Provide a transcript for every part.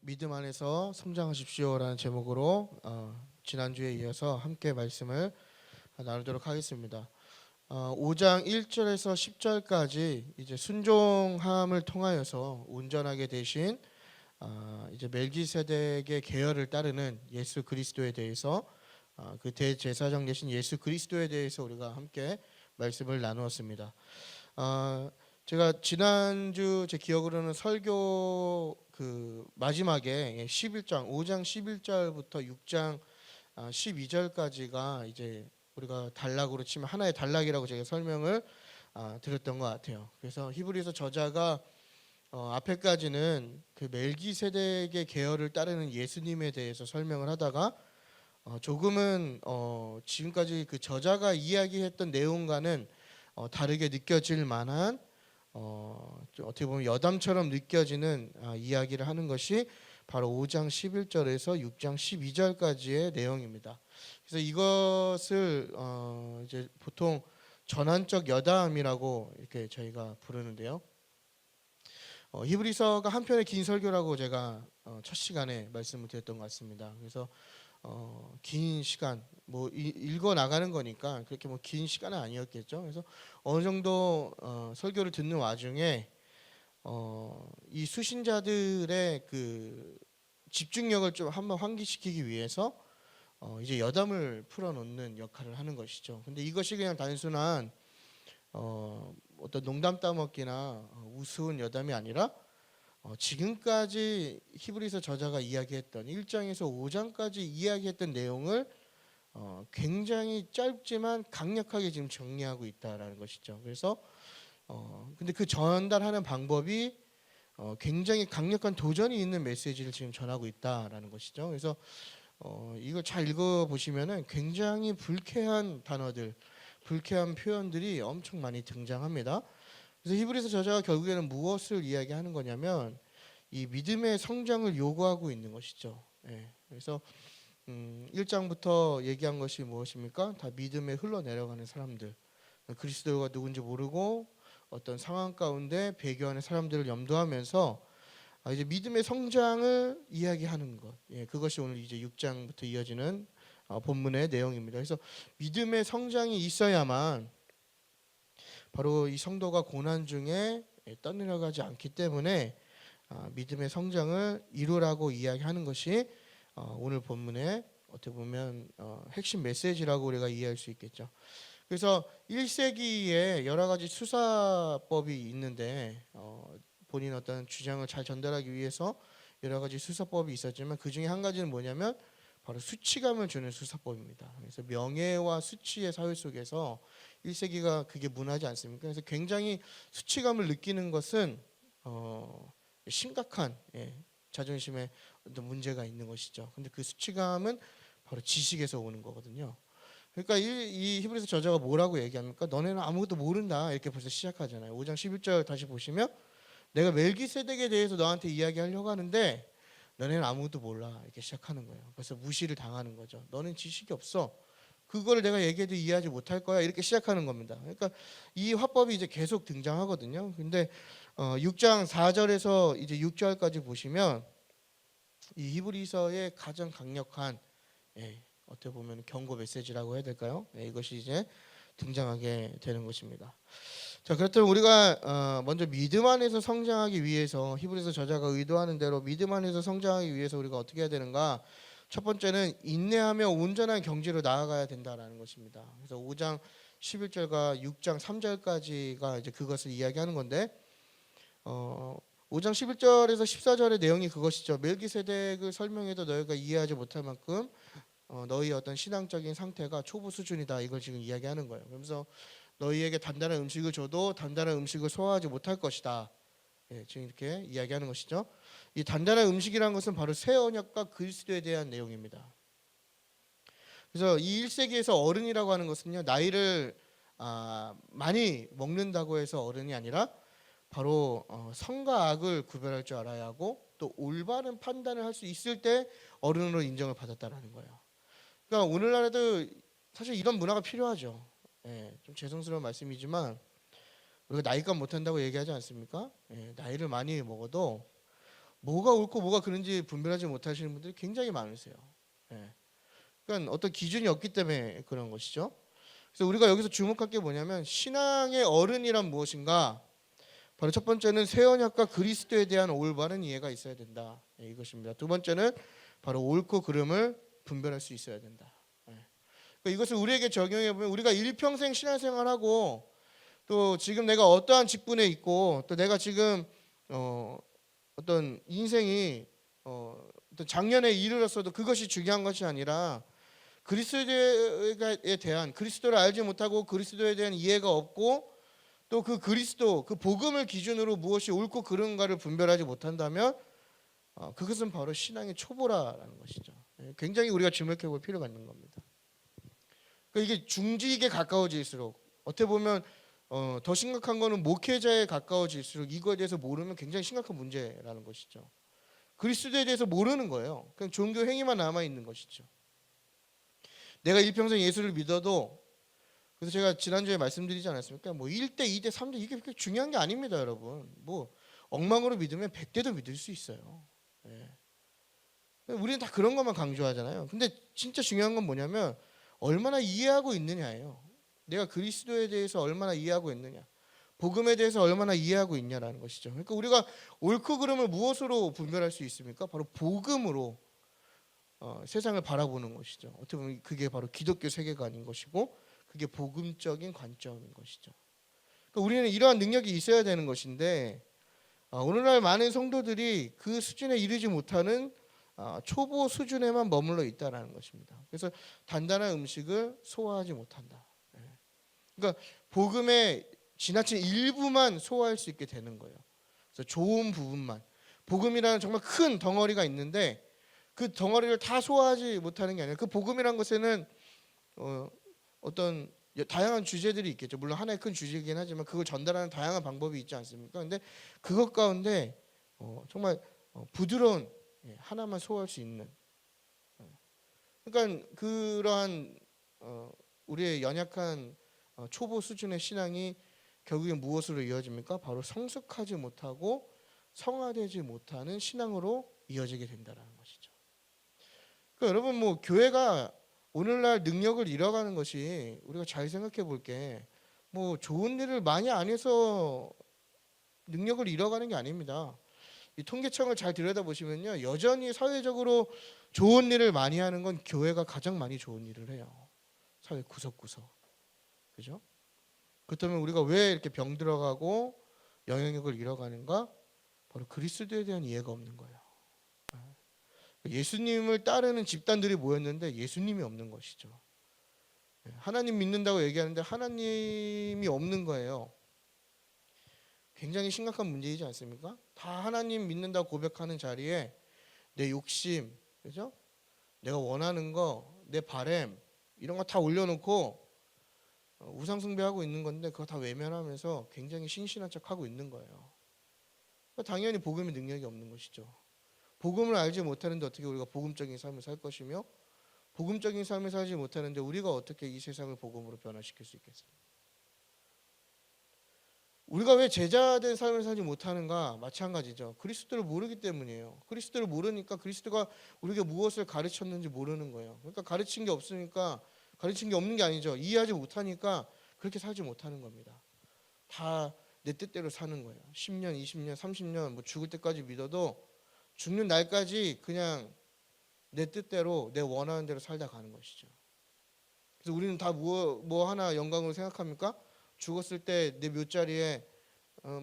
믿음 안에서 성장하십시오라는 제목으로 지난주에 이어서 함께 말씀을 나누도록 하겠습니다. 5장 1절에서 10절까지 이제 순종함을 통하여서 온전하게 되신 이제 멜기세덱의 계열을 따르는 예수 그리스도에 대해서 그 대제사장 되신 예수 그리스도에 대해서 우리가 함께 말씀을 나누었습니다. 제가 지난주 제 기억으로는 설교 그 마지막에 11장 5장 11절부터 6장 12절까지가 이제 우리가 단락으로 치면 하나의 단락이라고 제가 설명을 드렸던 것 같아요. 그래서 히브리서 저자가 앞에까지는 그 멜기세덱의 계열을 따르는 예수님에 대해서 설명을 하다가 조금은 지금까지 그 저자가 이야기했던 내용과는 다르게 느껴질 만한 어떻게 보면 여담처럼 느껴지는 이야기를 하는 것이 바로 5장 11절에서 6장 12절까지의 내용입니다. 그래서 이것을 이제 보통 전환적 여담이라고 이렇게 저희가 부르는데요. 히브리서가 한편의 긴 설교라고 제가 첫 시간에 말씀을 드렸던 것 같습니다. 그래서 긴 시간 뭐 읽어 나가는 거니까 그렇게 뭐 긴 시간은 아니었겠죠. 그래서 어느 정도 설교를 듣는 와중에 이 수신자들의 그 집중력을 좀 한번 환기시키기 위해서 이제 여담을 풀어놓는 역할을 하는 것이죠. 근데 이것이 그냥 단순한 어떤 농담 따먹기나 우스운 여담이 아니라 지금까지 히브리서 저자가 이야기했던 1장에서 5장까지 이야기했던 내용을 굉장히 짧지만 강력하게 지금 정리하고 있다라는 것이죠. 그래서 근데 그 전달하는 방법이 굉장히 강력한 도전이 있는 메시지를 지금 전하고 있다라는 것이죠. 그래서 이걸 잘 읽어 보시면은 굉장히 불쾌한 단어들, 불쾌한 표현들이 엄청 많이 등장합니다. 그래서 히브리서 저자가 결국에는 무엇을 이야기하는 거냐면 이 믿음의 성장을 요구하고 있는 것이죠. 그래서 1장부터 얘기한 것이 무엇입니까? 다 믿음에 흘러내려가는 사람들, 그리스도가 누군지 모르고 어떤 상황 가운데 배교하는 사람들을 염두하면서 이제 믿음의 성장을 이야기하는 것, 그것이 오늘 이제 6장부터 이어지는 본문의 내용입니다. 그래서 믿음의 성장이 있어야만 바로 이 성도가 고난 중에 떠내려가지 않기 때문에 믿음의 성장을 이루라고 이야기하는 것이 오늘 본문의 어떻게 보면 핵심 메시지라고 우리가 이해할 수 있겠죠. 그래서 1세기에 여러 가지 수사법이 있는데 본인 어떤 주장을 잘 전달하기 위해서 여러 가지 수사법이 있었지만 그 중에 한 가지는 뭐냐면 바로 수치감을 주는 수사법입니다. 그래서 명예와 수치의 사회 속에서 1세기가 그게 문화지 않습니까? 그래서 굉장히 수치감을 느끼는 것은 심각한 자존심에 어떤 문제가 있는 것이죠. 근데 그 수치감은 바로 지식에서 오는 거거든요. 그러니까 이 히브리서 저자가 뭐라고 얘기합니까? 너네는 아무것도 모른다 이렇게 벌써 시작하잖아요. 5장 11절 다시 보시면 내가 멜기세덱에 대해서 너한테 이야기하려고 하는데 너네는 아무것도 몰라 이렇게 시작하는 거예요. 그래서 무시를 당하는 거죠. 너는 지식이 없어. 그거를 내가 얘기해도 이해하지 못할 거야 이렇게 시작하는 겁니다. 그러니까 이 화법이 이제 계속 등장하거든요. 근데 6장 4절에서 이제 6절까지 보시면 이 히브리서의 가장 강력한 어떻게 보면 경고 메시지라고 해야 될까요? 이것이 이제 등장하게 되는 것입니다. 자, 그렇다면 우리가 먼저 믿음 안에서 성장하기 위해서 히브리서 저자가 의도하는 대로 믿음 안에서 성장하기 위해서 우리가 어떻게 해야 되는가? 첫 번째는 인내하며 온전한 경지로 나아가야 된다라는 것입니다. 그래서 5장 11절과 6장 3절까지가 이제 그것을 이야기하는 건데 5장 11절에서 14절의 내용이 그것이죠. 멜기세덱을 설명해도 너희가 이해하지 못할 만큼 너희의 어떤 신앙적인 상태가 초보 수준이다 이걸 지금 이야기하는 거예요. 그러면서 너희에게 단단한 음식을 줘도 단단한 음식을 소화하지 못할 것이다. 지금 이렇게 이야기하는 것이죠. 이 단단한 음식이라는 것은 바로 새 언약과 그리스도에 대한 내용입니다. 그래서 이 1세기에서 어른이라고 하는 것은요, 나이를 많이 먹는다고 해서 어른이 아니라 바로 선과 악을 구별할 줄 알아야 하고 또 올바른 판단을 할 수 있을 때 어른으로 인정을 받았다라는 거예요. 그러니까 오늘날에도 사실 이런 문화가 필요하죠. 좀 죄송스러운 말씀이지만 우리가 나이값 못한다고 얘기하지 않습니까? 나이를 많이 먹어도 뭐가 옳고 뭐가 그른지 분별하지 못하시는 분들이 굉장히 많으세요. 예. 그러니까 어떤 기준이 없기 때문에 그런 것이죠. 그래서 우리가 여기서 주목할 게 뭐냐면 신앙의 어른이란 무엇인가? 바로 첫 번째는 새 언약과 그리스도에 대한 올바른 이해가 있어야 된다. 예, 이것입니다. 두 번째는 바로 옳고 그름을 분별할 수 있어야 된다. 예. 그러니까 이것을 우리에게 적용해 보면 우리가 일평생 신앙생활하고 또 지금 내가 어떠한 직분에 있고 또 내가 지금 어떤 인생이 어떤 작년에 이르렀어도 그것이 중요한 것이 아니라 그리스도에 대한 그리스도를 알지 못하고 그리스도에 대한 이해가 없고 또 그 그리스도 그 복음을 기준으로 무엇이 옳고 그른가를 분별하지 못한다면 그것은 바로 신앙의 초보라는 것이죠. 굉장히 우리가 주목해 볼 필요가 있는 겁니다. 그러니까 이게 중직에 가까워질수록 어떻게 보면 더 심각한 거는 목회자에 가까워질수록 이거에 대해서 모르면 굉장히 심각한 문제라는 것이죠. 그리스도에 대해서 모르는 거예요. 그냥 종교 행위만 남아 있는 것이죠. 내가 일평생 예수를 믿어도 그래서 제가 지난주에 말씀드리지 않았습니까? 뭐 1대, 2대, 3대 이게 그렇게 중요한 게 아닙니다, 여러분. 뭐 엉망으로 믿으면 100대도 믿을 수 있어요. 예. 우리는 다 그런 것만 강조하잖아요. 근데 진짜 중요한 건 뭐냐면 얼마나 이해하고 있느냐예요. 내가 그리스도에 대해서 얼마나 이해하고 있느냐, 복음에 대해서 얼마나 이해하고 있냐라는 것이죠. 그러니까 우리가 옳고 그름을 무엇으로 분별할 수 있습니까? 바로 복음으로 세상을 바라보는 것이죠. 어떻게 보면 그게 바로 기독교 세계관인 것이고 그게 복음적인 관점인 것이죠. 그러니까 우리는 이러한 능력이 있어야 되는 것인데 오늘날 많은 성도들이 그 수준에 이르지 못하는 초보 수준에만 머물러 있다는 것입니다. 그래서 단단한 음식을 소화하지 못한다. 그러니까 복음의 지나친 일부만 소화할 수 있게 되는 거예요. 그래서 좋은 부분만. 복음이라는 정말 큰 덩어리가 있는데 그 덩어리를 다 소화하지 못하는 게 아니라 그 복음이라는 것에는 어떤 다양한 주제들이 있겠죠. 물론 하나의 큰 주제이긴 하지만 그걸 전달하는 다양한 방법이 있지 않습니까? 근데 그것 가운데 정말 부드러운 하나만 소화할 수 있는 그러니까 그러한 우리의 연약한 초보 수준의 신앙이 결국엔 무엇으로 이어집니까? 바로 성숙하지 못하고 성화되지 못하는 신앙으로 이어지게 된다는 것이죠. 그러니까 여러분 뭐 교회가 오늘날 능력을 잃어가는 것이 우리가 잘 생각해 볼 게 뭐 좋은 일을 많이 안 해서 능력을 잃어가는 게 아닙니다. 이 통계청을 잘 들여다보시면요, 여전히 사회적으로 좋은 일을 많이 하는 건 교회가 가장 많이 좋은 일을 해요. 사회 구석구석, 그죠? 그렇다면 우리가 왜 이렇게 병들어가고 영향력을 잃어가는가? 바로 그리스도에 대한 이해가 없는 거예요. 예수님을 따르는 집단들이 모였는데 예수님이 없는 것이죠. 하나님 믿는다고 얘기하는데 하나님이 없는 거예요. 굉장히 심각한 문제이지 않습니까? 다 하나님 믿는다고 고백하는 자리에 내 욕심, 그죠? 내가 원하는 거, 내 바램 이런 거 다 올려놓고 우상 숭배하고 있는 건데 그거 다 외면하면서 굉장히 신신한 척하고 있는 거예요. 당연히 복음의 능력이 없는 것이죠. 복음을 알지 못하는데 어떻게 우리가 복음적인 삶을 살 것이며 복음적인 삶을 살지 못하는데 우리가 어떻게 이 세상을 복음으로 변화시킬 수 있겠습니까? 우리가 왜 제자된 삶을 살지 못하는가? 마찬가지죠. 그리스도를 모르기 때문이에요. 그리스도를 모르니까 그리스도가 우리에게 무엇을 가르쳤는지 모르는 거예요. 그러니까 가르친 게 없으니까 가르친 게 없는 게 아니죠. 이해하지 못하니까 그렇게 살지 못하는 겁니다. 다 내 뜻대로 사는 거예요. 10년, 20년, 30년 뭐 죽을 때까지 믿어도 죽는 날까지 그냥 내 뜻대로 내 원하는 대로 살다 가는 것이죠. 그래서 우리는 다 뭐 하나 영광으로 생각합니까? 죽었을 때 내 묘자리에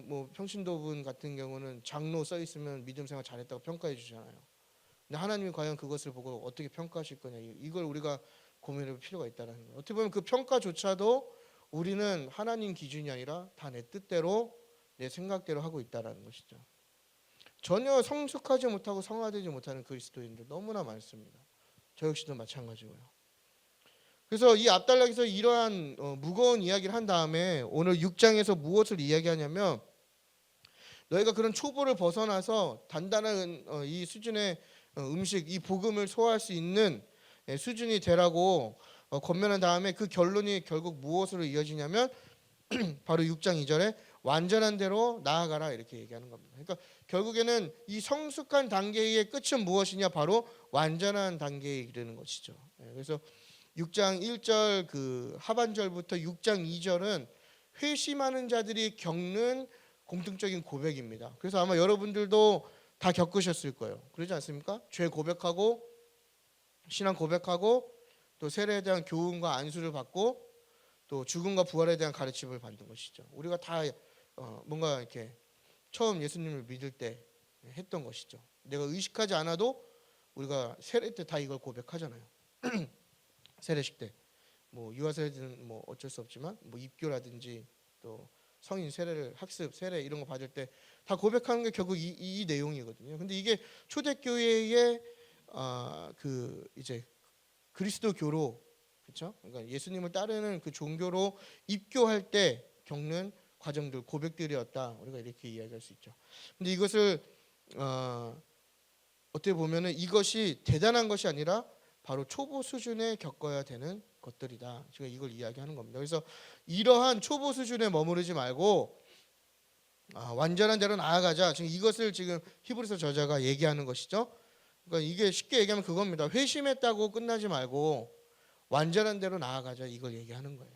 뭐 평신도분 같은 경우는 장로 써 있으면 믿음 생활 잘했다고 평가해 주잖아요. 근데 하나님이 과연 그것을 보고 어떻게 평가하실 거냐, 이걸 우리가 고민해 볼 필요가 있다는 거예요. 어떻게 보면 그 평가조차도 우리는 하나님 기준이 아니라 다 내 뜻대로 내 생각대로 하고 있다는 것이죠. 전혀 성숙하지 못하고 성화되지 못하는 그리스도인들 너무나 많습니다. 저 역시도 마찬가지고요. 그래서 이 앞단락에서 이러한 무거운 이야기를 한 다음에 오늘 6장에서 무엇을 이야기하냐면 너희가 그런 초보를 벗어나서 단단한 이 수준의 음식, 이 복음을 소화할 수 있는 수준이 되라고 권면한 다음에 그 결론이 결국 무엇으로 이어지냐면 바로 6장 2절에 완전한 대로 나아가라 이렇게 얘기하는 겁니다. 그러니까 결국에는 이 성숙한 단계의 끝은 무엇이냐? 바로 완전한 단계에 이르는 것이죠. 그래서 6장 1절 그 하반절부터 6장 2절은 회심하는 자들이 겪는 공통적인 고백입니다. 그래서 아마 여러분들도 다 겪으셨을 거예요. 그러지 않습니까? 죄 고백하고 신앙 고백하고 또 세례에 대한 교훈과 안수를 받고 또 죽음과 부활에 대한 가르침을 받는 것이죠. 우리가 다 뭔가 이렇게 처음 예수님을 믿을 때 했던 것이죠. 내가 의식하지 않아도 우리가 세례 때 다 이걸 고백하잖아요. 세례식 때 뭐 유아 세례는 뭐 어쩔 수 없지만 뭐 입교라든지 또 성인 세례를 학습 세례 이런 거 받을 때 다 고백하는 게 결국 이 내용이거든요. 근데 이게 초대교회의 그 이제 그리스도교로 그렇죠? 그러니까 예수님을 따르는 그 종교로 입교할 때 겪는 과정들 고백들이었다. 우리가 이렇게 이야기할 수 있죠. 근데 이것을 어떻게 보면은 이것이 대단한 것이 아니라 바로 초보 수준에 겪어야 되는 것들이다. 제가 이걸 이야기하는 겁니다. 그래서 이러한 초보 수준에 머무르지 말고 완전한 대로 나아가자. 지금 이것을 지금 히브리서 저자가 얘기하는 것이죠. 그러니까 이게 쉽게 얘기하면 그겁니다. 회심했다고 끝나지 말고 완전한 대로 나아가자. 이걸 얘기하는 거예요.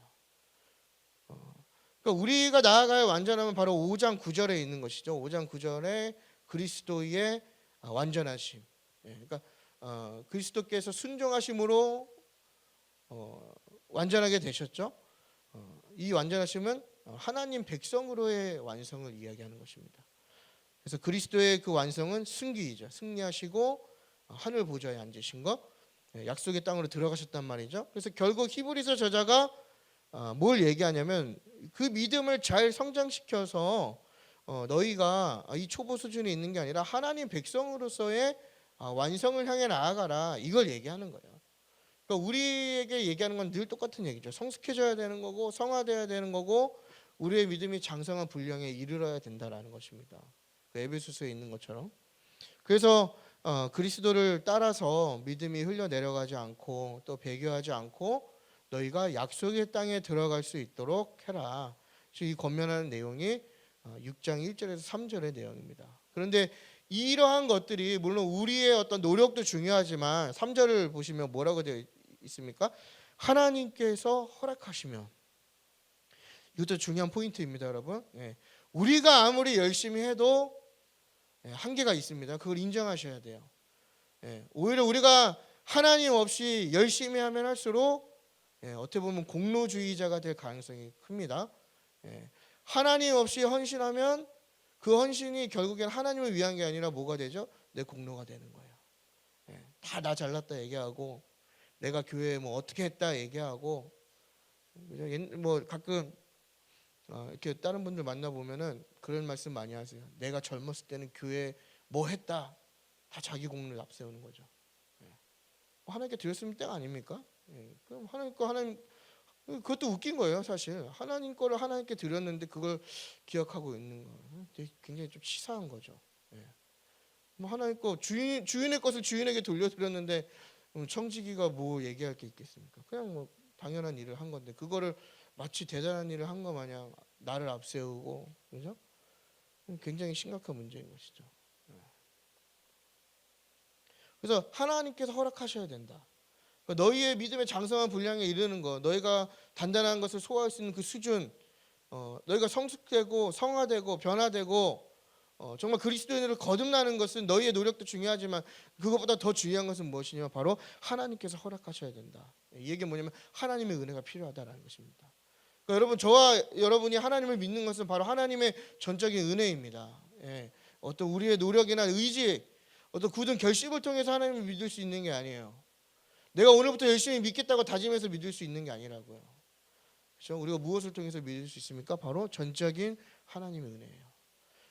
그러니까 우리가 나아가야 완전하면 바로 5장 9절에 있는 것이죠. 5장 9절에 그리스도의 완전하심. 그러니까 그리스도께서 순종하심으로 완전하게 되셨죠. 이 완전하심은 하나님 백성으로의 완성을 이야기하는 것입니다. 그래서 그리스도의 그 완성은 승기이죠. 승리하시고 하늘 보좌에 앉으신 것, 약속의 땅으로 들어가셨단 말이죠. 그래서 결국 히브리서 저자가 뭘 얘기하냐면 그 믿음을 잘 성장시켜서 너희가 이 초보 수준에 있는 게 아니라 하나님 백성으로서의 완성을 향해 나아가라. 이걸 얘기하는 거예요. 그러니까 우리에게 얘기하는 건 늘 똑같은 얘기죠. 성숙해져야 되는 거고 성화돼야 되는 거고 우리의 믿음이 장성한 분량에 이르러야 된다라는 것입니다. 그 에베소서에 있는 것처럼. 그래서 그리스도를 따라서 믿음이 흘러내려가지 않고 또 배교하지 않고 너희가 약속의 땅에 들어갈 수 있도록 해라. 이 권면하는 내용이 6장 1절에서 3절의 내용입니다. 그런데 이러한 것들이 물론 우리의 어떤 노력도 중요하지만 3절을 보시면 뭐라고 되어 있습니까? 하나님께서 허락하시면. 이것도 중요한 포인트입니다, 여러분. 우리가 아무리 열심히 해도 한계가 있습니다. 그걸 인정하셔야 돼요. 오히려 우리가 하나님 없이 열심히 하면 할수록 어떻게 보면 공로주의자가 될 가능성이 큽니다. 하나님 없이 헌신하면 그 헌신이 결국엔 하나님을 위한 게 아니라 뭐가 되죠? 내 공로가 되는 거예요. 다 나 잘났다 얘기하고 내가 교회에 뭐 어떻게 했다 얘기하고 뭐 가끔 이렇게 다른 분들 만나 보면은 그런 말씀 많이 하세요. 내가 젊었을 때는 교회 뭐 했다 다 자기 공로를 앞세우는 거죠. 하나님께 드렸으면 때가 아닙니까? 그럼 하나님 거 하나님 그것도 웃긴 거예요, 사실. 하나님 거를 하나님께 드렸는데 그걸 기억하고 있는 거 굉장히 좀 치사한 거죠. 뭐 하나님 거 주인의 것을 주인에게 돌려드렸는데 청지기가 뭐 얘기할 게 있겠습니까? 그냥 뭐 당연한 일을 한 건데 그거를 마치 대단한 일을 한 거 마냥 나를 앞세우고 그죠? 굉장히 심각한 문제인 것이죠. 그래서 하나님께서 허락하셔야 된다. 너희의 믿음의 장성한 분량에 이르는 것, 너희가 단단한 것을 소화할 수 있는 그 수준, 너희가 성숙되고 성화되고 변화되고 정말 그리스도인으로 거듭나는 것은 너희의 노력도 중요하지만 그것보다 더 중요한 것은 무엇이냐면 바로 하나님께서 허락하셔야 된다. 이 얘기는 뭐냐면 하나님의 은혜가 필요하다는 것입니다. 그러니까 여러분, 저와 여러분이 하나님을 믿는 것은 바로 하나님의 전적인 은혜입니다. 어떤 우리의 노력이나 의지, 어떤 굳은 결심을 통해서 하나님을 믿을 수 있는 게 아니에요. 내가 오늘부터 열심히 믿겠다고 다짐해서 믿을 수 있는 게 아니라고요. 그렇죠? 우리가 무엇을 통해서 믿을 수 있습니까? 바로 전적인 하나님의 은혜예요.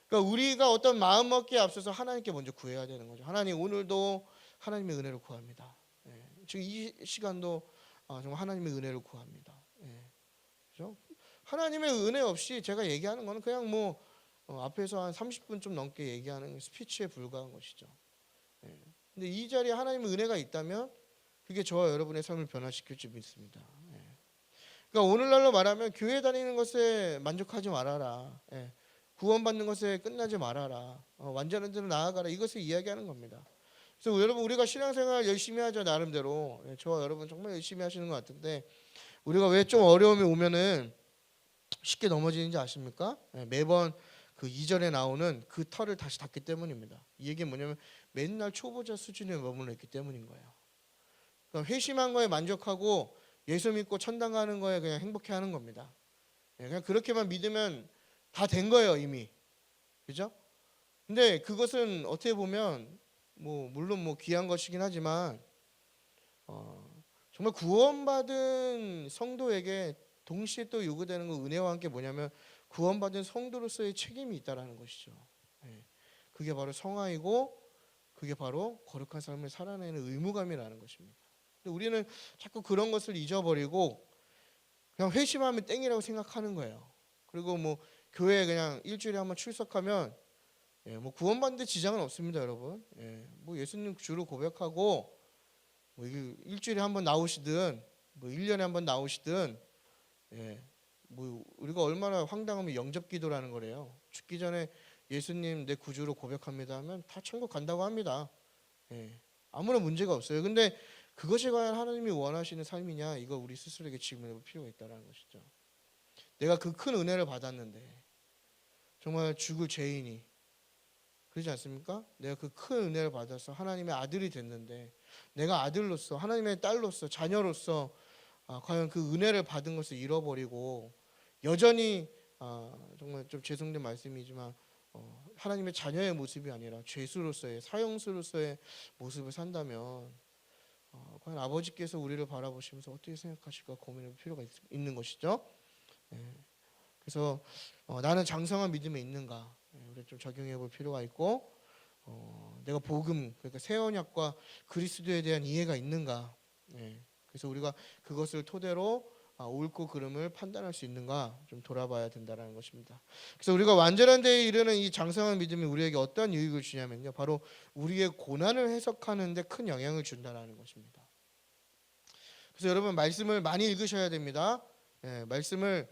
그러니까 우리가 어떤 마음먹기에 앞서서 하나님께 먼저 구해야 되는 거죠. 하나님, 오늘도 하나님의 은혜를 구합니다. 지금 이 시간도 정말 하나님의 은혜를 구합니다. 그렇죠? 하나님의 은혜 없이 제가 얘기하는 거는 그냥 뭐 앞에서 한 30분 좀 넘게 얘기하는 스피치에 불과한 것이죠. 근데 이 자리에 하나님의 은혜가 있다면 그게 저와 여러분의 삶을 변화시킬 줄 믿습니다. 그러니까 오늘날로 말하면 교회 다니는 것에 만족하지 말아라. 예. 구원받는 것에 끝나지 말아라. 완전한 데로 나아가라. 이것을 이야기하는 겁니다. 그래서 여러분 우리가 신앙생활 열심히 하죠 나름대로. 예, 저와 여러분 정말 열심히 하시는 것 같은데 우리가 왜 좀 어려움이 오면은 쉽게 넘어지는지 아십니까? 예, 매번 그 이전에 나오는 그 털을 다시 닦기 때문입니다. 이 얘기는 뭐냐면 맨날 초보자 수준에 머물러 있기 때문인 거예요. 그러니까 회심한 거에 만족하고 예수 믿고 천당 가는 거에 그냥 행복해하는 겁니다. 예, 그냥 그렇게만 믿으면 다 된 거예요 이미. 그죠? 근데 그것은 어떻게 보면 뭐 물론 뭐 귀한 것이긴 하지만 정말 구원받은 성도에게 동시에 또 요구되는 거 은혜와 함께 뭐냐면 구원받은 성도로서의 책임이 있다라는 것이죠. 예. 그게 바로 성화이고 그게 바로 거룩한 삶을 살아내는 의무감이라는 것입니다. 근데 우리는 자꾸 그런 것을 잊어버리고 그냥 회심하면 땡이라고 생각하는 거예요. 그리고 뭐 교회에 그냥 일주일에 한번 출석하면 예, 뭐 구원받는데 지장은 없습니다, 여러분. 예, 뭐 예수님 주로 고백하고 뭐 일주일에 한번 나오시든 뭐 1년에 한번 나오시든 예, 뭐 우리가 얼마나 황당하면 영접기도라는 거래요. 죽기 전에 예수님 내 구주로 고백합니다 하면 다 천국 간다고 합니다. 예, 아무런 문제가 없어요. 근데 그것이 과연 하나님이 원하시는 삶이냐 이거 우리 스스로에게 질문해 볼 필요가 있다는 것이죠. 내가 그 큰 은혜를 받았는데 정말 죽을 죄인이 그렇지 않습니까? 내가 그 큰 은혜를 받아서 하나님의 아들이 됐는데 내가 아들로서 하나님의 딸로서 자녀로서 과연 그 은혜를 받은 것을 잃어버리고 여전히 정말 좀 죄송된 말씀이지만 하나님의 자녀의 모습이 아니라 죄수로서의 사형수로서의 모습을 산다면 과연 아버지께서 우리를 바라보시면서 어떻게 생각하실까 고민할 필요가 있는 것이죠. 예. 그래서 나는 장성한 믿음에 있는가 우리 좀 적용해 볼 필요가 있고 내가 복음 그러니까 새 언약과 그리스도에 대한 이해가 있는가. 예. 그래서 우리가 그것을 토대로 옳고 그름을 판단할 수 있는가 좀 돌아봐야 된다는 것입니다. 그래서 우리가 완전한 데에 이르는 이 장성한 믿음이 우리에게 어떤 유익을 주냐면요, 바로 우리의 고난을 해석하는 데 큰 영향을 준다는 것입니다. 그래서 여러분 말씀을 많이 읽으셔야 됩니다. 예, 말씀을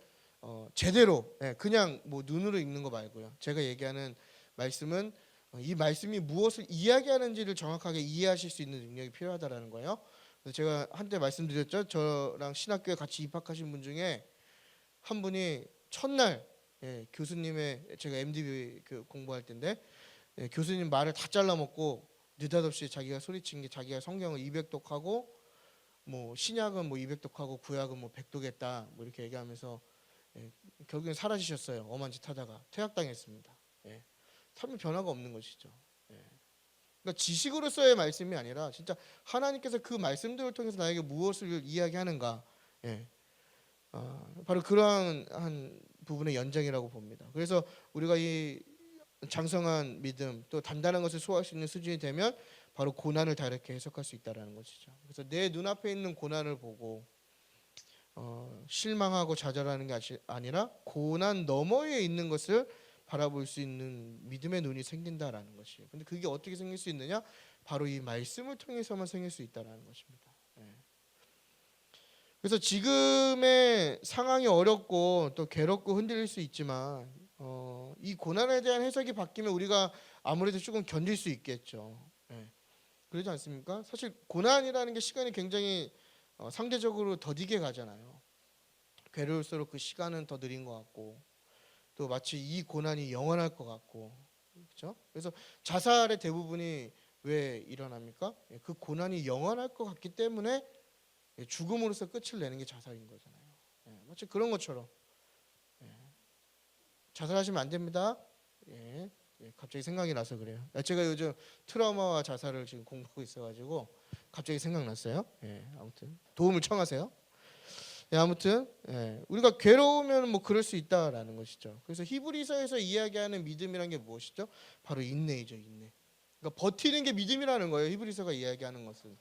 제대로 그냥 뭐 눈으로 읽는 거 말고요. 제가 얘기하는 말씀은 이 말씀이 무엇을 이야기하는지를 정확하게 이해하실 수 있는 능력이 필요하다라는 거예요. 그래서 제가 한때 말씀드렸죠. 저랑 신학교에 같이 입학하신 분 중에 한 분이 첫날 교수님의 제가 MDB 공부할 때인데 교수님 말을 다 잘라먹고 느닷없이 자기가 소리친 게 자기가 성경을 200독하고 뭐 신약은 뭐 200독하고 구약은 뭐 100독했다 뭐 이렇게 얘기하면서 결국엔 사라지셨어요. 엄한 짓 하다가 퇴학당했습니다. 삶의 변화가 없는 것이죠. 그러니까 지식으로서의 말씀이 아니라 진짜 하나님께서 그 말씀들을 통해서 나에게 무엇을 이야기하는가, 바로 그러한 한 부분의 연장이라고 봅니다. 그래서 우리가 이 장성한 믿음 또 단단한 것을 소화할 수 있는 수준이 되면 바로 고난을 다르게 해석할 수 있다는 것이죠. 그래서 내 눈앞에 있는 고난을 보고 실망하고 좌절하는 게 아니라 고난 너머에 있는 것을 바라볼 수 있는 믿음의 눈이 생긴다라는 것이에요. 근데 그게 어떻게 생길 수 있느냐? 바로 이 말씀을 통해서만 생길 수 있다라는 것입니다. 그래서 지금의 상황이 어렵고 또 괴롭고 흔들릴 수 있지만 이 고난에 대한 해석이 바뀌면 우리가 아무래도 조금 견딜 수 있겠죠. 그러지 않습니까? 사실 고난이라는 게 시간이 굉장히 상대적으로 더디게 가잖아요. 괴로울수록 그 시간은 더 느린 것 같고 또 마치 이 고난이 영원할 것 같고 그렇죠? 그래서 자살의 대부분이 왜 일어납니까? 그 고난이 영원할 것 같기 때문에 죽음으로써 끝을 내는 게 자살인 거잖아요. 마치 그런 것처럼 자살하시면 안 됩니다. 갑자기 생각이 나서 그래요. 제가 요즘 트라우마와 자살을 지금 공부하고 있어가지고 갑자기 생각났어요. 아무튼 도움을 청하세요. 아무튼 우리가 괴로우면 뭐 그럴 수 있다라는 것이죠. 그래서 히브리서에서 이야기하는 믿음이란 게 무엇이죠? 바로 인내이죠, 인내. 그러니까 버티는 게 믿음이라는 거예요. 히브리서가 이야기하는 것은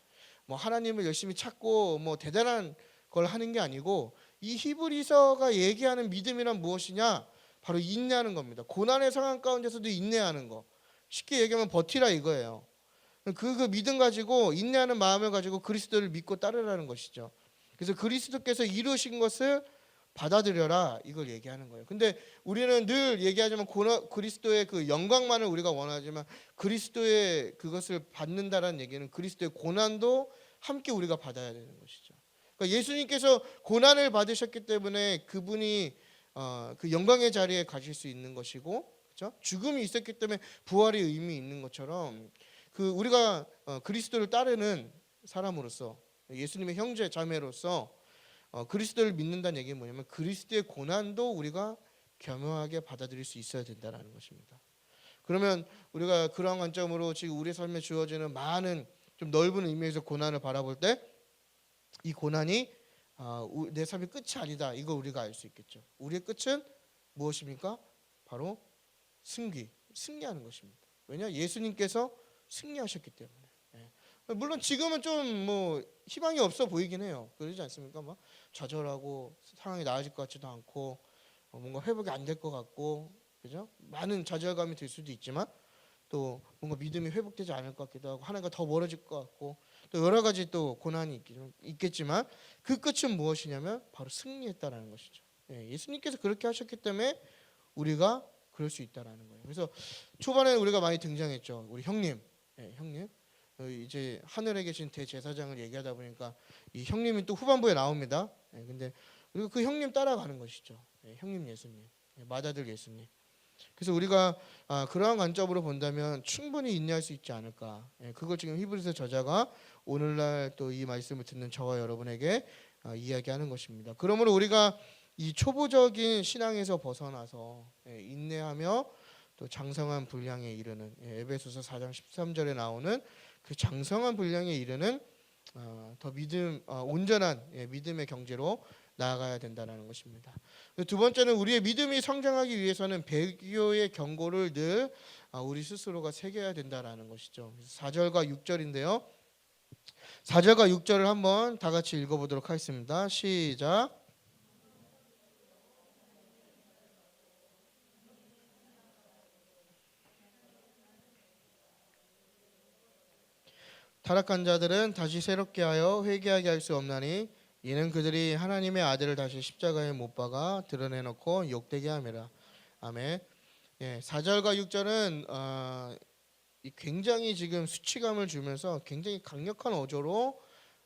뭐 하나님을 열심히 찾고 뭐 대단한 걸 하는 게 아니고 이 히브리서가 얘기하는 믿음이란 무엇이냐? 바로 인내하는 겁니다. 고난의 상황 가운데서도 인내하는 거. 쉽게 얘기하면 버티라 이거예요. 그 믿음 가지고 인내하는 마음을 가지고 그리스도를 믿고 따르라는 것이죠. 그래서 그리스도께서 이루신 것을 받아들여라 이걸 얘기하는 거예요. 근데 우리는 늘 얘기하지만 그리스도의 그 영광만을 우리가 원하지만 그리스도의 그것을 받는다라는 얘기는 그리스도의 고난도 함께 우리가 받아야 되는 것이죠. 그러니까 예수님께서 고난을 받으셨기 때문에 그분이 그 영광의 자리에 가실 수 있는 것이고, 그렇죠? 죽음이 있었기 때문에 부활의 의미 있는 것처럼 그 우리가 그리스도를 따르는 사람으로서 예수님의 형제 자매로서 그리스도를 믿는다는 얘기는 뭐냐면 그리스도의 고난도 우리가 겸허하게 받아들일 수 있어야 된다는 것입니다. 그러면 우리가 그러한 관점으로 지금 우리 삶에 주어지는 많은 좀 넓은 의미에서 고난을 바라볼 때 이 고난이 내 삶의 끝이 아니다, 이걸 우리가 알 수 있겠죠. 우리의 끝은 무엇입니까? 바로 승리하는 것입니다. 왜냐? 예수님께서 승리하셨기 때문에. 물론 지금은 좀 뭐 희망이 없어 보이긴 해요. 그러지 않습니까? 막 좌절하고 상황이 나아질 것 같지도 않고 뭔가 회복이 안 될 것 같고, 그죠? 많은 좌절감이 들 수도 있지만 또 뭔가 믿음이 회복되지 않을 것 같기도 하고 하나님과 더 멀어질 것 같고 또 여러 가지 또 고난이 있겠지만 그 끝은 무엇이냐면 바로 승리했다라는 것이죠. 예수님께서 그렇게 하셨기 때문에 우리가 그럴 수 있다라는 거예요. 그래서 초반에 우리가 많이 등장했죠. 우리 형님, 형님. 이제 하늘에 계신 대제사장을 얘기하다 보니까 이 형님이 또 후반부에 나옵니다. 근데 그리고 그 형님 따라가는 것이죠. 형님 예수님, 맏아들 예수님. 그래서 우리가 그러한 관점으로 본다면 충분히 인내할 수 있지 않을까. 그걸 지금 히브리서 저자가 오늘날 또 이 말씀을 듣는 저와 여러분에게 이야기하는 것입니다. 그러므로 우리가 이 초보적인 신앙에서 벗어나서 인내하며 또 장성한 분량에 이르는 에베소서 4장 13절에 나오는 그 장성한 분량에 이르는 더 온전한 믿음의 경제로 나아가야 된다는 것입니다. 두 번째는 우리의 믿음이 성장하기 위해서는 배교의 경고를 늘 우리 스스로가 새겨야 된다는 것이죠. 4절과 6절인데요. 4절과 6절을 한번 다 같이 읽어보도록 하겠습니다. 시작. 타락한 자들은 다시 새롭게 하여 회개하게 할 수 없나니 이는 그들이 하나님의 아들을 다시 십자가에 못 박아 드러내놓고 욕되게 함이라. 아멘. 4절과 6절은 굉장히 지금 수치감을 주면서 굉장히 강력한 어조로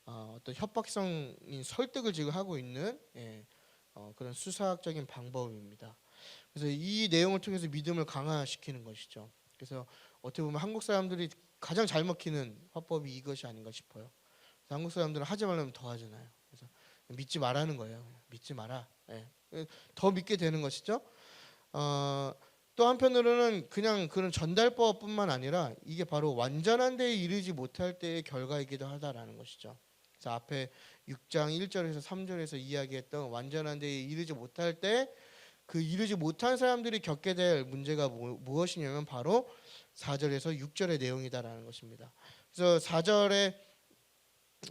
어떤 협박성인 설득을 지금 하고 있는 그런 수사학적인 방법입니다. 그래서 이 내용을 통해서 믿음을 강화시키는 것이죠. 그래서 어떻게 보면 한국 사람들이 가장 잘 먹히는 화법이 이것이 아닌가 싶어요. 한국 사람들은 하지 말라면 더 하잖아요. 그래서 믿지 말라는 거예요. 믿지 마라. 더 믿게 되는 것이죠. 또 한편으로는 그냥 그런 전달법뿐만 아니라 이게 바로 완전한 데에 이르지 못할 때의 결과이기도 하다라는 것이죠. 그래서 앞에 6장 1절에서 3절에서 이야기했던 완전한 데에 이르지 못할 때 그 이르지 못한 사람들이 겪게 될 문제가 무엇이냐면 바로 4절에서 6절의 내용이다라는 것입니다. 그래서 4절에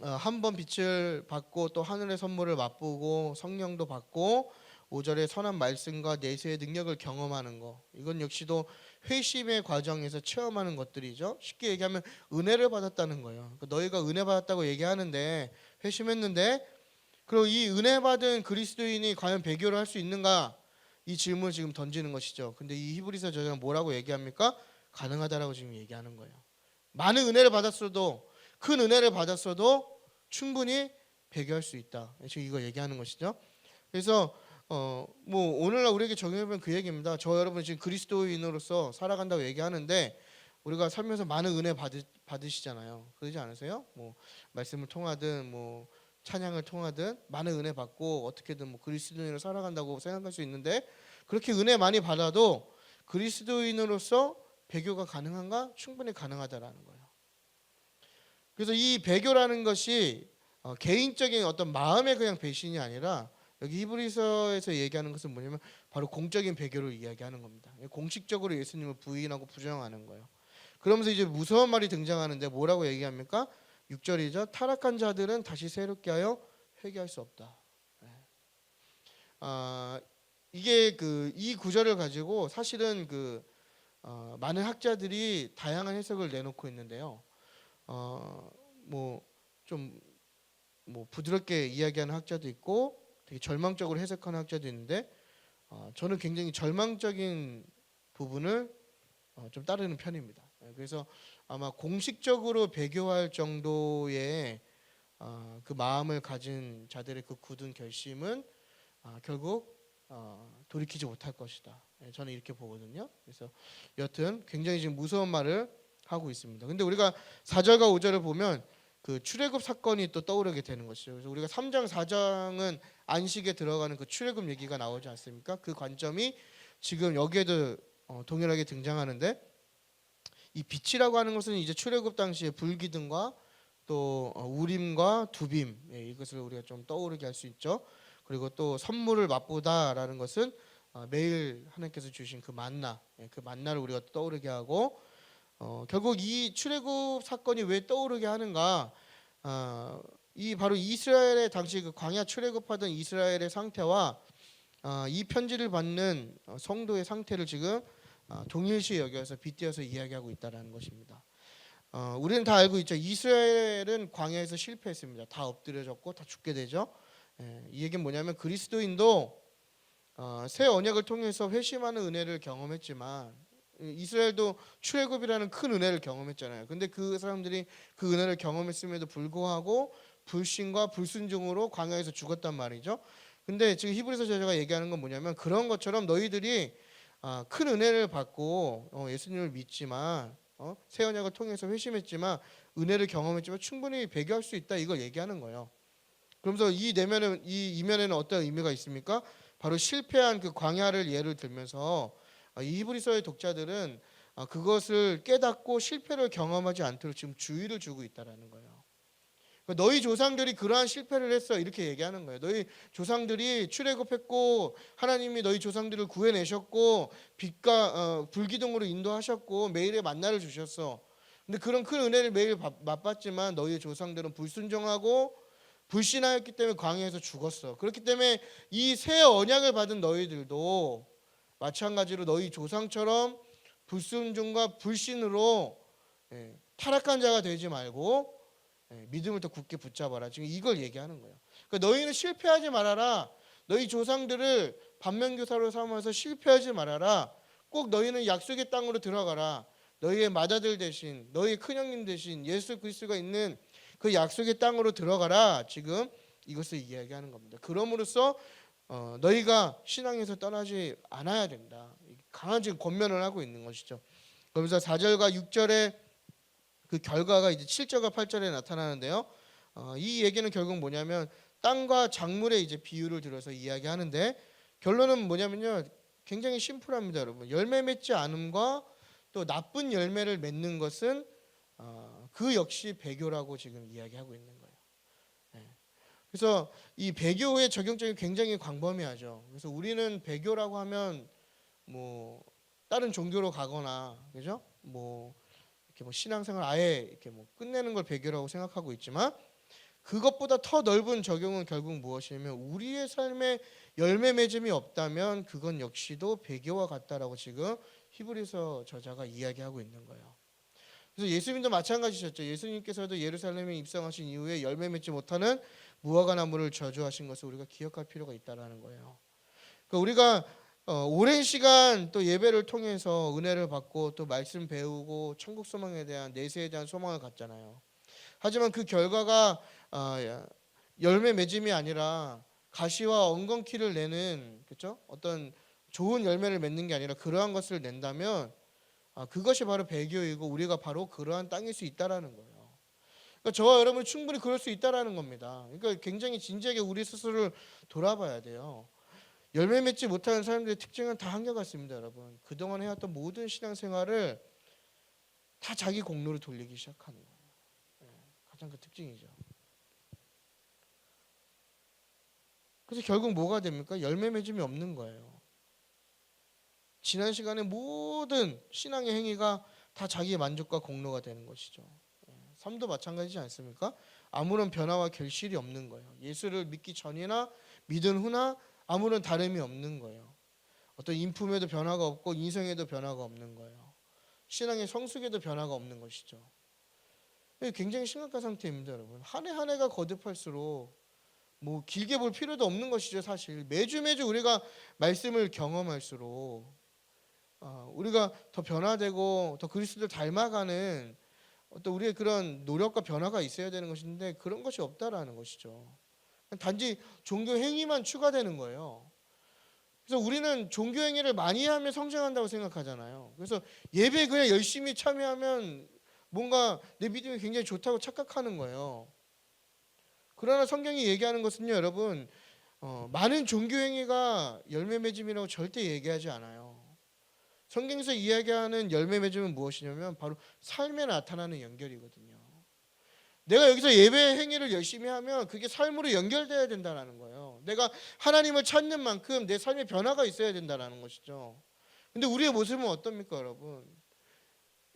한 번 빛을 받고 또 하늘의 선물을 맛보고 성령도 받고 5절에 선한 말씀과 내세의 능력을 경험하는 것, 이건 역시도 회심의 과정에서 체험하는 것들이죠. 쉽게 얘기하면 은혜를 받았다는 거예요. 그러니까 너희가 은혜 받았다고 얘기하는데 회심했는데 그리고 이 은혜 받은 그리스도인이 과연 배교를 할 수 있는가, 이 질문을 지금 던지는 것이죠. 근데 이 히브리서 저자는 뭐라고 얘기합니까? 가능하다라고 지금 얘기하는 거예요. 많은 은혜를 받았어도, 큰 은혜를 받았어도 충분히 배교할 수 있다. 지금 이거 얘기하는 것이죠. 그래서 뭐 오늘날 우리에게 적용해보면 그 얘기입니다. 저 여러분 지금 그리스도인으로서 살아간다고 얘기하는데 우리가 살면서 많은 은혜 받으시잖아요. 그러지 않으세요? 뭐 말씀을 통하든 뭐 찬양을 통하든 많은 은혜 받고 어떻게든 뭐 그리스도인으로 살아간다고 생각할 수 있는데 그렇게 은혜 많이 받아도 그리스도인으로서 배교가 가능한가? 충분히 가능하다라는 거예요. 그래서 이 배교라는 것이 개인적인 어떤 마음의 그냥 배신이 아니라 여기 히브리서에서 얘기하는 것은 뭐냐면 바로 공적인 배교를 이야기하는 겁니다. 공식적으로 예수님을 부인하고 부정하는 거예요. 그러면서 이제 무서운 말이 등장하는데 뭐라고 얘기합니까? 6절이죠. 타락한 자들은 다시 새롭게 하여 회개할 수 없다. 이게 이 구절을 가지고 사실은 많은 학자들이 다양한 해석을 내놓고 있는데요. 뭐 부드럽게 이야기하는 학자도 있고 되게 절망적으로 해석하는 학자도 있는데 저는 굉장히 절망적인 부분을 좀 따르는 편입니다. 그래서 아마 공식적으로 배교할 정도의 그 마음을 가진 자들의 그 굳은 결심은 결국 돌이키지 못할 것이다. 저는 이렇게 보거든요. 그래서 여튼 굉장히 지금 무서운 말을 하고 있습니다. 근데 우리가 4절과 5절을 보면 그 출애굽 사건이 또 떠오르게 되는 것이죠. 그래서 우리가 3장 4장은 안식에 들어가는 그 출애굽 얘기가 나오지 않습니까? 그 관점이 지금 여기에도 동일하게 등장하는데, 이 빛이라고 하는 것은 이제 출애굽 당시에 불기둥과 또 우림과 두빔, 이것을 우리가 좀 떠오르게 할 수 있죠. 그리고 또 선물을 맛보다라는 것은 매일 하나님께서 주신 그 만나, 그 만나를 우리가 떠오르게 하고, 결국 이 출애굽 사건이 왜 떠오르게 하는가? 이 바로 이스라엘의 당시 그 광야 출애굽하던 이스라엘의 상태와 이 편지를 받는 성도의 상태를 지금 동일시 여겨서 빗대어서 이야기하고 있다는 것입니다. 우리는 다 알고 있죠. 이스라엘은 광야에서 실패했습니다. 다 엎드려졌고 다 죽게 되죠. 이 얘기는 뭐냐면 그리스도인도 새 언약을 통해서 회심하는 은혜를 경험했지만, 이스라엘도 출애굽이라는 큰 은혜를 경험했잖아요. 근데 그 사람들이 그 은혜를 경험했음에도 불구하고 불신과 불순종으로 광야에서 죽었단 말이죠. 근데 지금 히브리서 저자가 얘기하는 건 뭐냐면, 그런 것처럼 너희들이 큰 은혜를 받고 예수님을 믿지만 새 언약을 통해서 회심했지만 은혜를 경험했지만 충분히 배교할 수 있다, 이걸 얘기하는 거예요. 그러면서 이 이면에는 어떤 의미가 있습니까? 바로 실패한 그 광야를 예를 들면서 이 히브리서의 독자들은 그것을 깨닫고 실패를 경험하지 않도록 지금 주의를 주고 있다라는 거예요. 너희 조상들이 그러한 실패를 했어, 이렇게 얘기하는 거예요. 너희 조상들이 출애굽했고 하나님이 너희 조상들을 구해내셨고 빛과 불기둥으로 인도하셨고 매일의 만나를 주셨어. 근데 그런 큰 은혜를 매일 맛봤지만 너희 조상들은 불순종하고 불신하였기 때문에 광야에서 죽었어. 그렇기 때문에 이 새 언약을 받은 너희들도 마찬가지로 너희 조상처럼 불순종과 불신으로 타락한 자가 되지 말고 믿음을 더 굳게 붙잡아라. 지금 이걸 얘기하는 거예요. 그러니까 너희는 실패하지 말아라. 너희 조상들을 반면교사로 삼아서 실패하지 말아라. 꼭 너희는 약속의 땅으로 들어가라. 너희의 맏아들 대신, 너희의 큰형님 대신 예수 그리스도가 있는 그 약속의 땅으로 들어가라. 지금 이것을 이야기하는 겁니다. 그럼으로써 너희가 신앙에서 떠나지 않아야 된다. 강한 지금 권면을 하고 있는 것이죠. 그러면서 4절과 6절에 그 결과가 이제 7절과 8절에 나타나는데요. 이 얘기는 결국 뭐냐면 땅과 작물의 이제 비유를 들어서 이야기하는데, 결론은 뭐냐면요, 굉장히 심플합니다, 여러분. 열매 맺지 않음과 또 나쁜 열매를 맺는 것은 그 역시 배교라고 지금 이야기하고 있는 거예요. 그래서 이 배교의 적용점이 굉장히 광범위하죠. 그래서 우리는 배교라고 하면 뭐 다른 종교로 가거나, 그죠? 이렇게 신앙생활 아예 이렇게 끝내는 걸 배교라고 생각하고 있지만, 그것보다 더 넓은 적용은 결국 무엇이냐면 우리의 삶에 열매 맺음이 없다면 그건 역시도 배교와 같다라고 지금 히브리서 저자가 이야기하고 있는 거예요. 그래서 예수님도 마찬가지셨죠. 예수님께서도 예루살렘에 입성하신 이후에 열매 맺지 못하는 무화과 나무를 저주하신 것을 우리가 기억할 필요가 있다라는 거예요. 그러니까 우리가 오랜 시간 또 예배를 통해서 은혜를 받고 또 말씀 배우고 천국 소망에 대한 내세에 대한 소망을 갖잖아요. 하지만 그 결과가 열매 맺음이 아니라 가시와 엉겅퀴를 내는, 그렇죠? 어떤 좋은 열매를 맺는 게 아니라 그러한 것을 낸다면 그것이 바로 배교이고 우리가 바로 그러한 땅일 수 있다라는 거예요. 그러니까 저와 여러분 충분히 그럴 수 있다라는 겁니다. 그러니까 굉장히 진지하게 우리 스스로를 돌아봐야 돼요. 열매 맺지 못하는 사람들의 특징은 다 한결같습니다, 여러분. 그동안 해왔던 모든 신앙생활을 다 자기 공로로 돌리기 시작하는 거예요. 가장 그 특징이죠. 그래서 결국 뭐가 됩니까? 열매 맺음이 없는 거예요. 지난 시간에 모든 신앙의 행위가 다 자기의 만족과 공로가 되는 것이죠. 삶도 마찬가지지 않습니까? 아무런 변화와 결실이 없는 거예요. 예수를 믿기 전이나 믿은 후나 아무런 다름이 없는 거예요. 어떤 인품에도 변화가 없고 인성에도 변화가 없는 거예요. 신앙의 성숙에도 변화가 없는 것이죠. 굉장히 심각한 상태입니다, 여러분. 한 해 한 해가 거듭할수록 뭐 길게 볼 필요도 없는 것이죠. 사실 매주 우리가 말씀을 경험할수록 우리가 더 변화되고 더 그리스도를 닮아가는 어떤 우리의 그런 노력과 변화가 있어야 되는 것인데 그런 것이 없다라는 것이죠. 단지 종교 행위만 추가되는 거예요. 그래서 우리는 종교 행위를 많이 하면 성장한다고 생각하잖아요. 그래서 예배에 그냥 열심히 참여하면 뭔가 내 믿음이 굉장히 좋다고 착각하는 거예요. 그러나 성경이 얘기하는 것은요, 여러분, 많은 종교 행위가 열매 맺음이라고 절대 얘기하지 않아요. 성경에서 이야기하는 열매 맺음은 무엇이냐면 바로 삶에 나타나는 연결이거든요. 내가 여기서 예배 행위를 열심히 하면 그게 삶으로 연결돼야 된다는 거예요. 내가 하나님을 찾는 만큼 내 삶에 변화가 있어야 된다는 것이죠. 근데 우리의 모습은 어떻습니까, 여러분?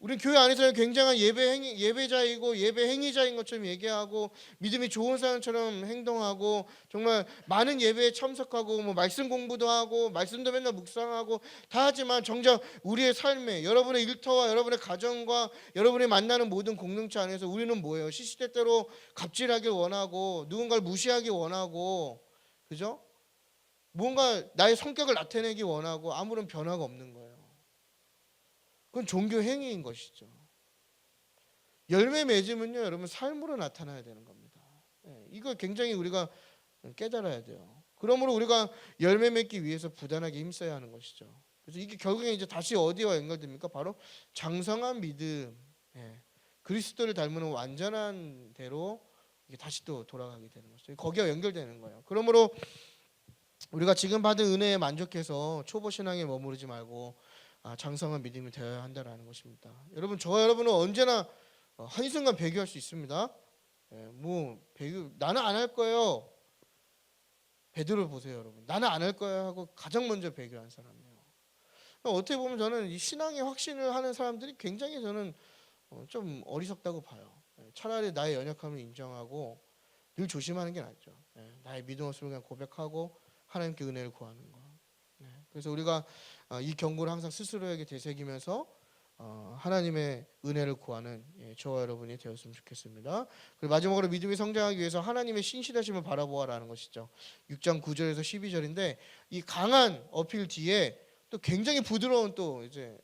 우리는 교회 안에서는 굉장한 예배자이고 예배 행위자인 것처럼 얘기하고 믿음이 좋은 사람처럼 행동하고 정말 많은 예배에 참석하고 뭐 말씀 공부도 하고 말씀도 맨날 묵상하고 다 하지만 정작 우리의 삶에 여러분의 일터와 여러분의 가정과 여러분이 만나는 모든 공동체 안에서 우리는 뭐예요? 시시때때로 갑질하길 원하고 누군가를 무시하기 원하고 그죠? 뭔가 나의 성격을 나타내기 원하고 아무런 변화가 없는 거예요. 그건 종교 행위인 것이죠. 열매 맺음은요, 여러분 삶으로 나타나야 되는 겁니다. 이거 굉장히 우리가 깨달아야 돼요. 그러므로 우리가 열매 맺기 위해서 부단하게 힘써야 하는 것이죠. 그래서 이게 결국에 이제 다시 어디와 연결됩니까? 바로 장성한 믿음, 그리스도를 닮은 완전한 대로 이게 다시 또 돌아가게 되는 것이죠. 거기와 연결되는 거예요. 그러므로 우리가 지금 받은 은혜에 만족해서 초보 신앙에 머무르지 말고 장성한 믿음이 되어야 한다라는 것입니다. 여러분, 저와 여러분은 언제나 한순간 배교할 수 있습니다. 뭐 배교 나는 안 할 거예요. 베드로를 보세요, 여러분. 나는 안 할 거예요 하고 가장 먼저 배교한 사람이에요. 어떻게 보면 저는 이 신앙의 확신을 하는 사람들이 굉장히 저는 좀 어리석다고 봐요. 차라리 나의 연약함을 인정하고 늘 조심하는 게 낫죠. 나의 믿음 없음을 그냥 고백하고 하나님께 은혜를 구하는 거. 그래서 우리가 이 경고를 항상 스스로에게 되새기면서 하나님의 은혜를 구하는 저와 여러분이 되었으면 좋겠습니다. 그리고 마지막으로 믿음이 성장하기 위해서 하나님의 신실하심을 바라보아라는 것이죠. 6장 9절에서 12절인데 이 강한 어필 뒤에 또 굉장히 부드러운 또 이제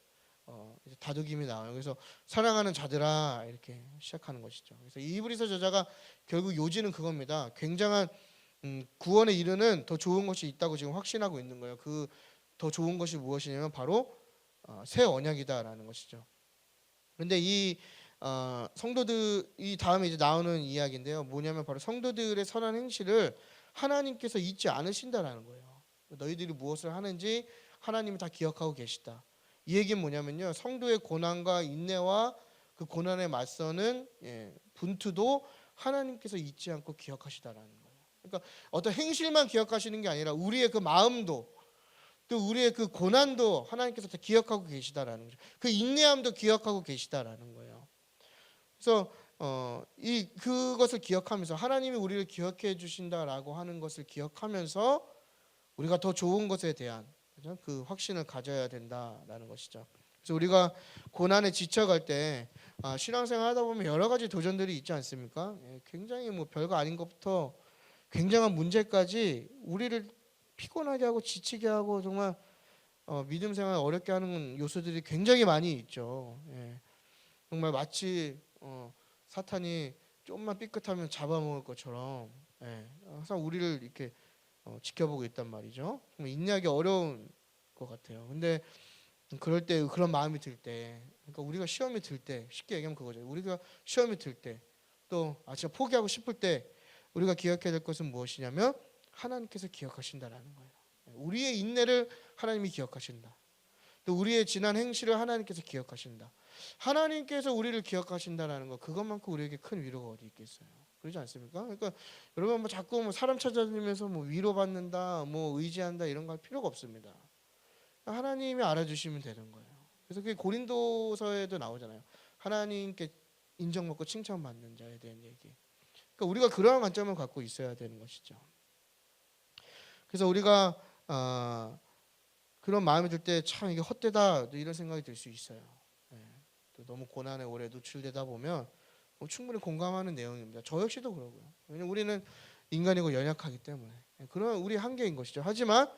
다독임이 나와요. 그래서 사랑하는 자들아 이렇게 시작하는 것이죠. 그래서 이 히브리서 저자가 결국 요지는 그겁니다. 굉장한 구원에 이르는 더 좋은 것이 있다고 지금 확신하고 있는 거예요. 그 더 좋은 것이 무엇이냐면 바로 새 언약이다라는 것이죠. 그런데 이 성도들이 다음에 이제 나오는 이야기인데요. 뭐냐면 바로 성도들의 선한 행실을 하나님께서 잊지 않으신다라는 거예요. 너희들이 무엇을 하는지 하나님이 다 기억하고 계시다. 이 얘기는 뭐냐면요. 성도의 고난과 인내와 그 고난에 맞서는 분투도 하나님께서 잊지 않고 기억하시다라는 거예요. 그러니까 어떤 행실만 기억하시는 게 아니라 우리의 그 마음도 또 우리의 그 고난도 하나님께서 다 기억하고 계시다라는 거죠. 그 인내함도 기억하고 계시다라는 거예요. 그래서 그것을 기억하면서 하나님이 우리를 기억해 주신다라고 하는 것을 기억하면서 우리가 더 좋은 것에 대한 그 확신을 가져야 된다라는 것이죠. 그래서 우리가 고난에 지쳐갈 때 신앙생활 하다 보면 여러 가지 도전들이 있지 않습니까? 굉장히 뭐 별거 아닌 것부터 굉장한 문제까지 우리를 피곤하게 하고 지치게 하고 정말 믿음 생활 어렵게 하는 요소들이 굉장히 많이 있죠. 정말 마치 사탄이 좀만 삐끗하면 잡아먹을 것처럼 항상 우리를 이렇게 지켜보고 있단 말이죠. 정말 인내하기 어려운 것 같아요. 근데 그럴 때 그런 마음이 들 때, 그러니까 우리가 시험이 들 때, 쉽게 얘기하면 그거죠. 우리가 시험이 들 때, 또 진짜 포기하고 싶을 때 우리가 기억해야 될 것은 무엇이냐면 하나님께서 기억하신다라는 거예요. 우리의 인내를 하나님이 기억하신다. 또 우리의 지난 행실을 하나님께서 기억하신다. 하나님께서 우리를 기억하신다라는 거, 그것만큼 우리에게 큰 위로가 어디 있겠어요? 그러지 않습니까? 그러니까 여러분 뭐 자꾸 뭐 사람 찾아다니면서 뭐 위로받는다, 뭐 의지한다 이런 거 할 필요가 없습니다. 하나님이 알아주시면 되는 거예요. 그래서 그게 고린도서에도 나오잖아요. 하나님께 인정받고 칭찬받는 자에 대한 얘기. 그러니까 우리가 그러한 관점을 갖고 있어야 되는 것이죠. 그래서 우리가 그런 마음이 들 때 참 이게 헛되다 이런 생각이 들 수 있어요. 또 너무 고난에 오래 노출되다 보면 충분히 공감하는 내용입니다. 저 역시도 그러고요. 왜냐면 우리는 인간이고 연약하기 때문에 그런 우리 한계인 것이죠. 하지만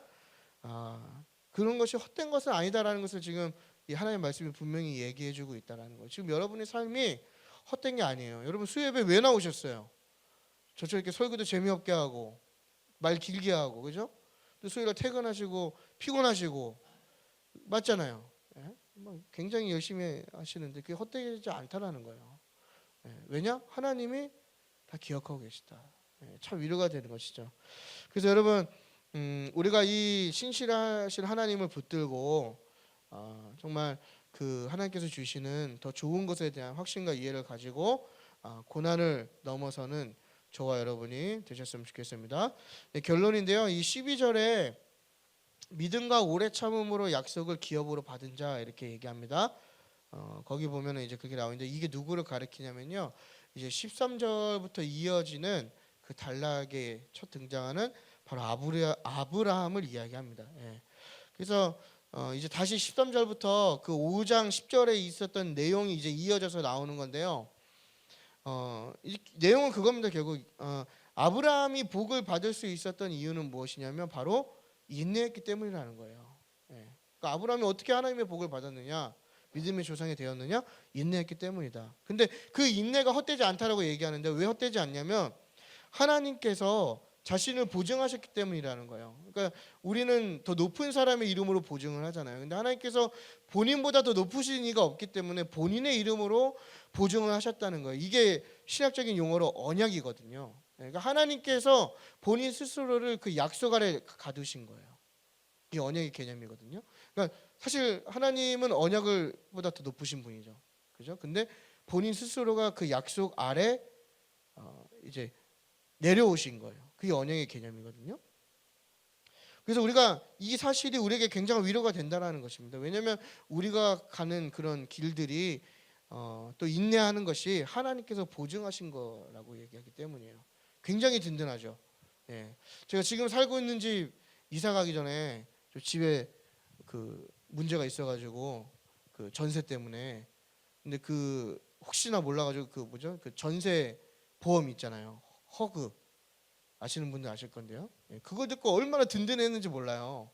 그런 것이 헛된 것은 아니다라는 것을 지금 이 하나님의 말씀이 분명히 얘기해주고 있다라는 거예요. 지금 여러분의 삶이 헛된 게 아니에요. 여러분 수요예배 왜 나오셨어요? 저처럼 이렇게 설교도 재미없게 하고 말 길게 하고 그죠? 또 수요일에 퇴근하시고 피곤하시고 맞잖아요. 예? 굉장히 열심히 하시는데 그게 헛되지 않다라는 거예요. 예. 왜냐? 하나님이 다 기억하고 계시다. 예. 참 위로가 되는 것이죠. 그래서 여러분 우리가 이 신실하신 하나님을 붙들고 정말 그 하나님께서 주시는 더 좋은 것에 대한 확신과 이해를 가지고 고난을 넘어서는 저와 여러분이 되셨으면 좋겠습니다. 네, 결론인데요. 이 12절에 믿음과 오래 참음으로 약속을 기업으로 받은 자 이렇게 얘기합니다. 거기 보면은 이제 그게 나오는데 이게 누구를 가리키냐면요. 이제 13절부터 이어지는 그 단락에 첫 등장하는 바로 아브라함을 이야기합니다. 예. 그래서 이제 다시 13절부터 그 5장 10절에 있었던 내용이 이제 이어져서 나오는 건데요. 이 내용은 그겁니다. 결국 아브라함이 복을 받을 수 있었던 이유는 무엇이냐면 바로 인내했기 때문이라는 거예요. 예. 그러니까 아브라함이 어떻게 하나님의 복을 받았느냐? 믿음의 조상이 되었느냐? 인내했기 때문이다. 근데 그 인내가 헛되지 않다라고 얘기하는데 왜 헛되지 않냐면 하나님께서 자신을 보증하셨기 때문이라는 거예요. 그러니까 우리는 더 높은 사람의 이름으로 보증을 하잖아요. 근데 하나님께서 본인보다 더 높으신 이가 없기 때문에 본인의 이름으로 보증을 하셨다는 거예요. 이게 신학적인 용어로 언약이거든요. 그러니까 하나님께서 본인 스스로를 그 약속 아래 가두신 거예요. 이게 언약의 개념이거든요. 그러니까 사실 하나님은 언약을 보다 더 높으신 분이죠. 그죠? 근데 본인 스스로가 그 약속 아래 이제 내려오신 거예요. 그게 언약의 개념이거든요. 그래서 우리가 이 사실이 우리에게 굉장히 위로가 된다는 것입니다. 왜냐하면 우리가 가는 그런 길들이 또 인내하는 것이 하나님께서 보증하신 거라고 얘기하기 때문이에요. 굉장히 든든하죠. 예. 제가 지금 살고 있는 집 이사 가기 전에 저 집에 그 문제가 있어가지고 그 전세 때문에 근데 그 혹시나 몰라가지고 그 뭐죠 그 전세 보험 있잖아요. 허그 아시는 분들 아실 건데요. 예. 그거 듣고 얼마나 든든했는지 몰라요.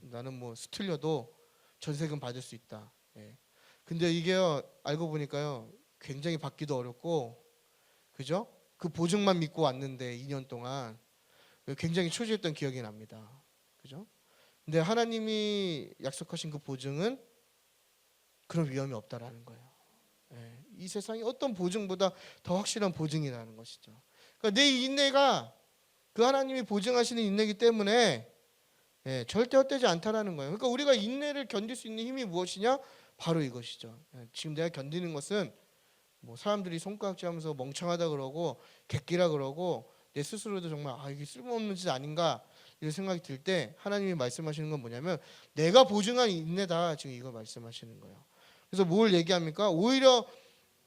나는 뭐 수틀려도 전세금 받을 수 있다. 예. 근데 이게요 알고 보니까요 굉장히 받기도 어렵고 그죠? 그 보증만 믿고 왔는데 2년 동안 굉장히 초조했던 기억이 납니다. 그죠? 근데 하나님이 약속하신 그 보증은 그런 위험이 없다라는 거예요. 예, 이 세상에 어떤 보증보다 더 확실한 보증이라는 것이죠. 그러니까 내 인내가 그 하나님이 보증하시는 인내이기 때문에 절대 헛되지 않다라는 거예요. 그러니까 우리가 인내를 견딜 수 있는 힘이 무엇이냐? 바로 이것이죠. 지금 내가 견디는 것은 뭐 사람들이 손가락질하면서 멍청하다 그러고 객기라 그러고 내 스스로도 정말 이게 쓸모없는 짓 아닌가 이런 생각이 들 때 하나님이 말씀하시는 건 뭐냐면 내가 보증한 인내다 지금 이걸 말씀하시는 거예요. 그래서 뭘 얘기합니까? 오히려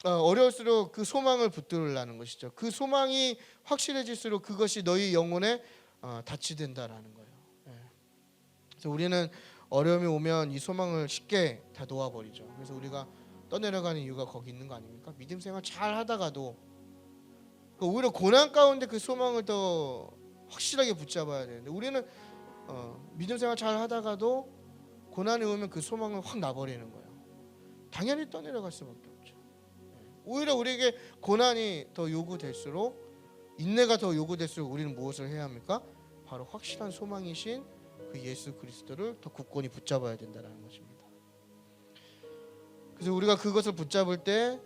어려울수록 그 소망을 붙들으라는 것이죠. 그 소망이 확실해질수록 그것이 너희 영혼에 닻이 된다라는 거예요. 그래서 우리는 어려움이 오면 이 소망을 쉽게 다 놓아버리죠. 그래서 우리가 떠내려가는 이유가 거기 있는 거 아닙니까? 믿음 생활 잘 하다가도 오히려 고난 가운데 그 소망을 더 확실하게 붙잡아야 되는데 우리는 믿음 생활 잘 하다가도 고난이 오면 그 소망을 확 놔버리는 거예요. 당연히 떠내려갈 수밖에 없죠. 오히려 우리에게 고난이 더 요구될수록 인내가 더 요구될수록 우리는 무엇을 해야 합니까? 바로 확실한 소망이신 그 예수 그리스도를 더 굳건히 붙잡아야 된다는 것입니다. 그래서 우리가 그것을 붙잡을 때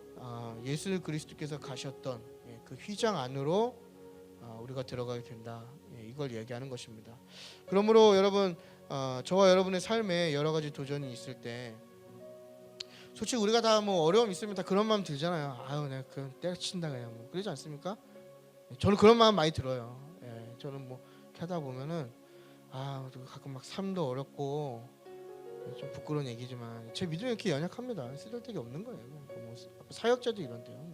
예수 그리스도께서 가셨던 그 휘장 안으로 우리가 들어가게 된다. 이걸 얘기하는 것입니다. 그러므로 여러분 저와 여러분의 삶에 여러 가지 도전이 있을 때 솔직히 우리가 다 뭐 어려움 있으면 다 그런 마음 들잖아요. 내가 그냥 때려친다 그냥 뭐 그러지 않습니까? 저는 그런 마음 많이 들어요. 저는 뭐 하다 보면은 가끔 막 삶도 어렵고 좀 부끄러운 얘기지만 제 믿음이 이렇게 연약합니다. 쓰잘데기 없는 거예요. 뭐 사역자도 이런데요.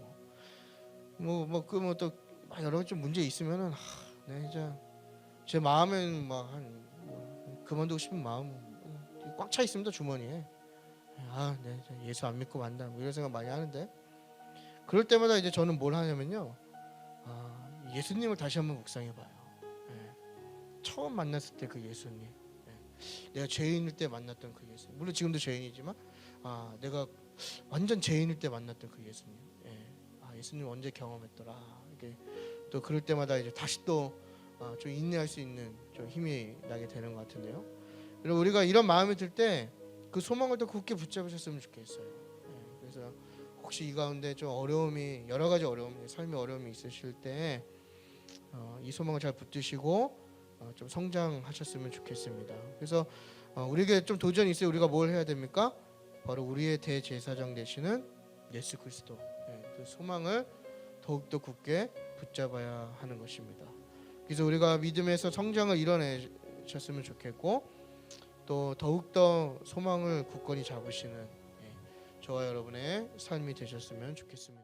또 여러 가지 좀 문제 있으면은 이제 제 마음엔 그만두고 싶은 마음 꽉 차 있습니다 주머니에. 예수 안 믿고 만다 이런 생각 많이 하는데 그럴 때마다 이제 저는 뭘 하냐면요. 예수님을 다시 한번 묵상해봐요. 예. 처음 만났을 때 그 예수님, 예. 내가 죄인일 때 만났던 그 예수님, 물론 지금도 죄인이지만 내가 완전 죄인일 때 만났던 그 예수님, 예. 예수님 언제 경험했더라. 이게 또 그럴 때마다 이제 다시 또 좀 인내할 수 있는 좀 힘이 나게 되는 것 같은데요. 여러분, 우리가 이런 마음이 들 때 그 소망을 더 굳게 붙잡으셨으면 좋겠어요. 예. 그래서 혹시 이 가운데 좀 어려움이, 여러 가지 어려움, 삶의 어려움이 있으실 때 이 소망을 잘 붙드시고 좀 성장하셨으면 좋겠습니다. 그래서 우리에게 좀 도전이 있어요. 우리가 뭘 해야 됩니까? 바로 우리의 대제사장 되시는 예수 그리스도, 그 소망을 더욱더 굳게 붙잡아야 하는 것입니다. 그래서 우리가 믿음에서 성장을 이뤄내셨으면 좋겠고, 또 더욱더 소망을 굳건히 잡으시는 저와 여러분의 삶이 되셨으면 좋겠습니다.